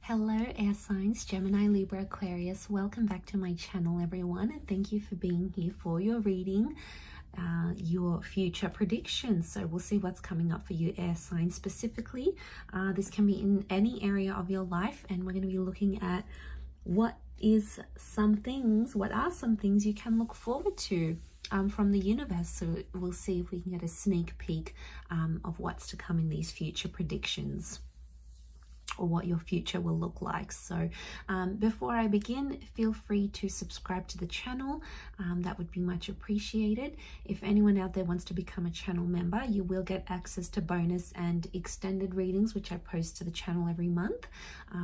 Hello air signs, Gemini, Libra, Aquarius. Welcome back to my channel, everyone, and thank you for being here for your reading, your future predictions. So we'll see what's coming up for you air signs specifically. This can be in any area of your life, and we're going to be looking at what are some things you can look forward to from the universe. So we'll see if we can get a sneak peek of what's to come in these future predictions, or what your future will look like. So before I begin, feel free to subscribe to the channel. That would be much appreciated. If anyone out there wants to become a channel member, you will get access to bonus and extended readings, which I post to the channel every month.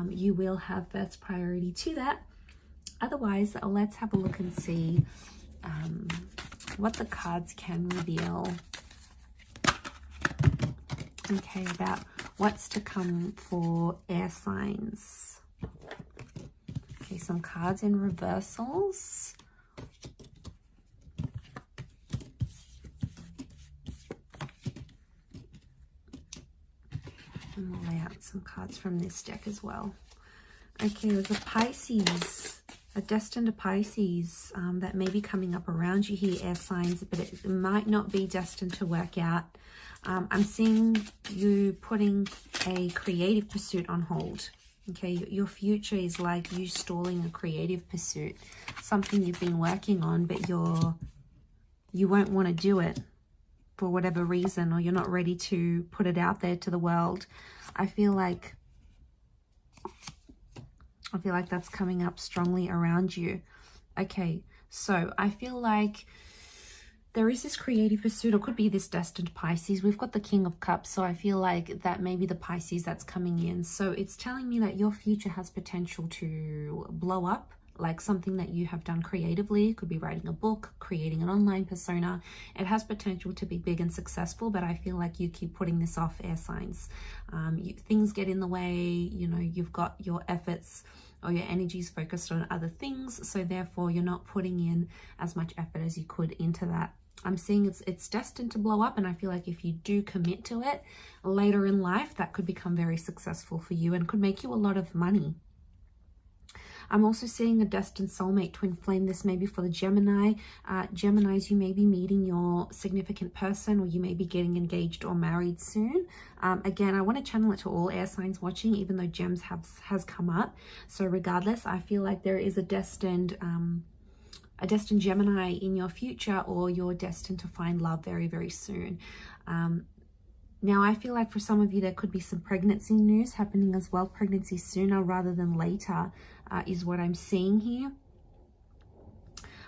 You will have first priority to that. Otherwise, let's have a look and see what the cards can reveal. Okay, about what's to come for air signs. Okay, some cards in reversals. And we'll lay out some cards from this deck as well. Okay, there's a Pisces, a destined Pisces that may be coming up around you here, air signs, but it might not be destined to work out. I'm seeing you putting a creative pursuit on hold. Okay, your future is like you stalling a creative pursuit, something you've been working on, but you won't want to do it for whatever reason, or you're not ready to put it out there to the world. I feel like that's coming up strongly around you. Okay, so I feel like there is this creative pursuit, or could be this destined Pisces. We've got the King of Cups, so I feel like that may be the Pisces that's coming in. So it's telling me that your future has potential to blow up, like something that you have done creatively. It could be writing a book, creating an online persona. It has potential to be big and successful, but I feel like you keep putting this off, air signs. Things get in the way, you know, you've got your efforts or your energies focused on other things, so therefore you're not putting in as much effort as you could into that. I'm seeing it's destined to blow up, and I feel like if you do commit to it later in life, that could become very successful for you and could make you a lot of money. I'm also seeing a destined soulmate, twin flame. This may be for the Gemini. Geminis, you may be meeting your significant person, or you may be getting engaged or married soon. Again, I want to channel it to all air signs watching, even though Gems has come up. So regardless, I feel like there is a destined Gemini in your future, or you're destined to find love very, very soon. Now, I feel like for some of you, there could be some pregnancy news happening as well. Pregnancy sooner rather than later is what I'm seeing here.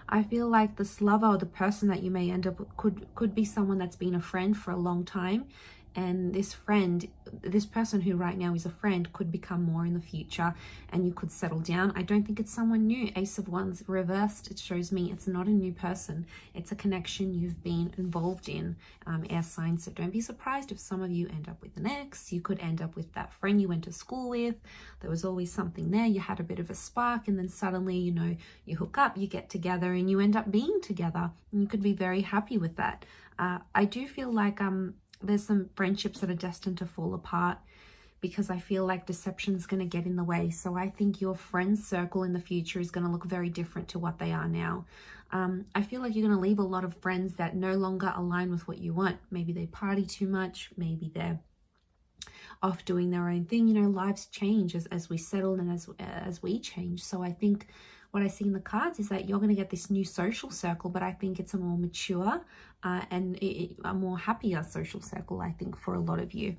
I feel like this lover, or the person that you may end up with, could be someone that's been a friend for a long time. And this person who right now is a friend could become more in the future, and you could settle down. I don't think it's someone new. Ace of Wands reversed, it shows me it's not a new person. It's a connection you've been involved in, air signs. So don't be surprised if some of you end up with an ex. You could end up with that friend you went to school with. There was always something there. You had a bit of a spark, and then suddenly, you know, you hook up, you get together, and you end up being together. And you could be very happy with that. I do feel like there's some friendships that are destined to fall apart, because I feel like deception's going to get in the way. So I think your friend circle in the future is going to look very different to what they are now. I feel like you're going to leave a lot of friends that no longer align with what you want. Maybe they party too much. Maybe they're off doing their own thing. You know, lives change as we settle and as we change. So I think what I see in the cards is that you're going to get this new social circle, but I think it's a more mature and a more happier social circle, I think, for a lot of you.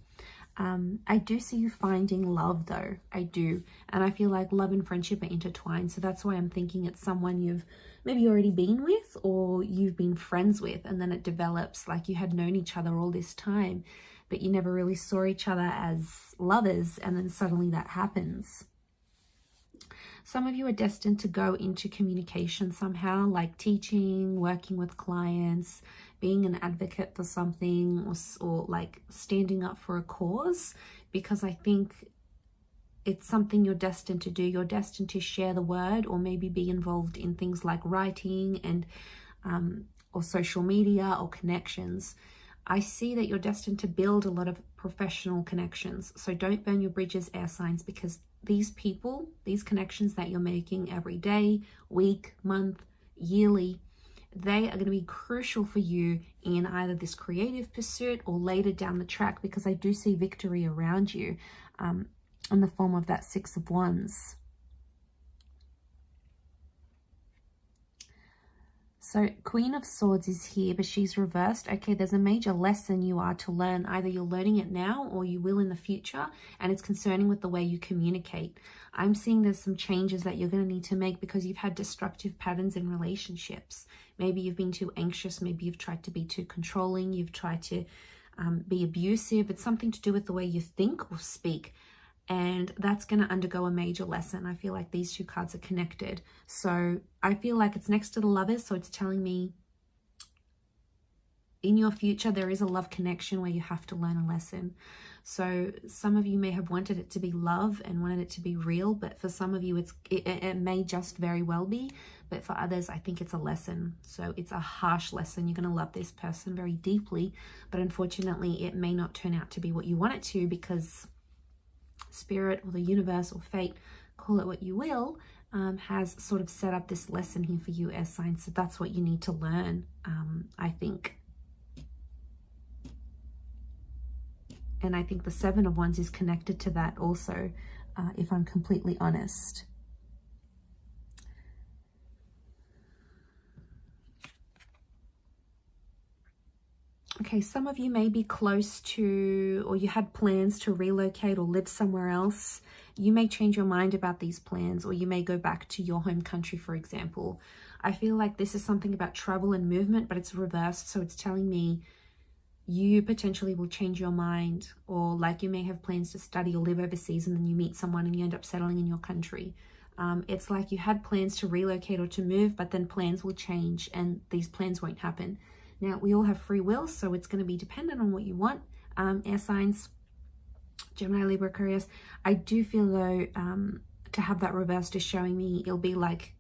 I do see you finding love, though. I do. And I feel like love and friendship are intertwined. So that's why I'm thinking it's someone you've maybe already been with, or you've been friends with, and then it develops like you had known each other all this time, but you never really saw each other as lovers, and then suddenly that happens. Some of you are destined to go into communication somehow, like teaching, working with clients, being an advocate for something, or like standing up for a cause, because I think it's something you're destined to do. You're destined to share the word, or maybe be involved in things like writing and or social media or connections. I see that you're destined to build a lot of professional connections. So don't burn your bridges, air signs, because these people, these connections that you're making every day, week, month, yearly, they are going to be crucial for you in either this creative pursuit or later down the track, because I do see victory around you in the form of that Six of Wands. So Queen of Swords is here, but she's reversed. Okay, there's a major lesson you are to learn. Either you're learning it now or you will in the future, and it's concerning with the way you communicate. I'm seeing there's some changes that you're going to need to make because you've had destructive patterns in relationships. Maybe you've been too anxious. Maybe you've tried to be too controlling. You've tried to be abusive. It's something to do with the way you think or speak. And that's going to undergo a major lesson. I feel like these two cards are connected. So I feel like it's next to the Lovers. So it's telling me in your future, there is a love connection where you have to learn a lesson. So some of you may have wanted it to be love and wanted it to be real. But for some of you, it may just very well be. But for others, I think it's a lesson. So it's a harsh lesson. You're going to love this person very deeply. But unfortunately, it may not turn out to be what you want it to, because Spirit or the universe or fate, call it what you will, has sort of set up this lesson here for you, air signs. So that's what you need to learn, I think. And I think the Seven of Wands is connected to that also, if I'm completely honest. Okay, some of you may be close to, or you had plans to relocate or live somewhere else. You may change your mind about these plans, or you may go back to your home country, for example. I feel like this is something about travel and movement, but it's reversed. So it's telling me you potentially will change your mind, or like you may have plans to study or live overseas, and then you meet someone and you end up settling in your country. It's like you had plans to relocate or to move, but then plans will change and these plans won't happen. Now, we all have free will, so it's going to be dependent on what you want. Air signs, Gemini, Libra, Aquarius. I do feel, though, to have that reversed is showing me it'll be like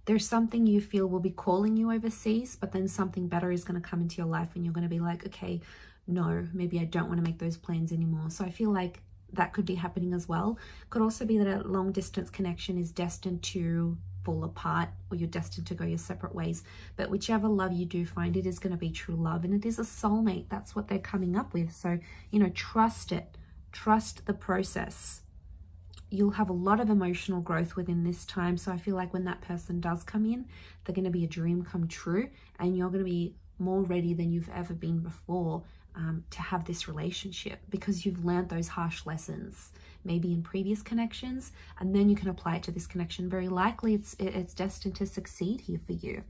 there's something you feel will be calling you overseas, but then something better is going to come into your life and you're going to be like, okay, no, maybe I don't want to make those plans anymore. So I feel like that could be happening as well. Could also be that a long distance connection is destined to fall apart, or you're destined to go your separate ways. But whichever love you do find, it is going to be true love, and it is a soulmate. That's what they're coming up with. So, you know, trust it. Trust the process. You'll have a lot of emotional growth within this time. So I feel like when that person does come in, they're going to be a dream come true, and you're going to be more ready than you've ever been before to have this relationship, because you've learned those harsh lessons maybe in previous connections, and then you can apply it to this connection. Very likely it's destined to succeed here for you.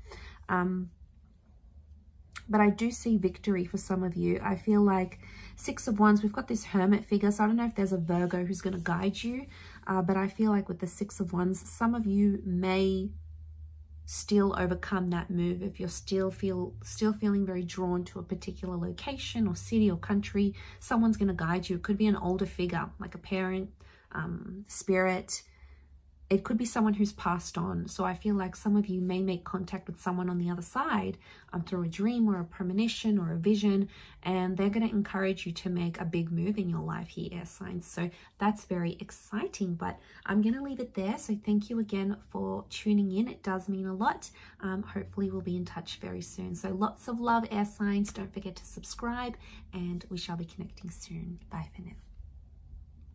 But I do see victory for some of you. I feel like Six of Wands, we've got this Hermit figure, so I don't know if there's a Virgo who's going to guide you, but I feel like with the Six of Wands, some of you may still overcome that move. If you're still feeling very drawn to a particular location or city or country, someone's going to guide you. It could be an older figure, like a parent, spirit. It could be someone who's passed on. So I feel like some of you may make contact with someone on the other side through a dream or a premonition or a vision, and they're going to encourage you to make a big move in your life here, air signs. So that's very exciting, but I'm going to leave it there. So thank you again for tuning in. It does mean a lot. Hopefully we'll be in touch very soon. So lots of love, air signs. Don't forget to subscribe, and we shall be connecting soon. Bye for now.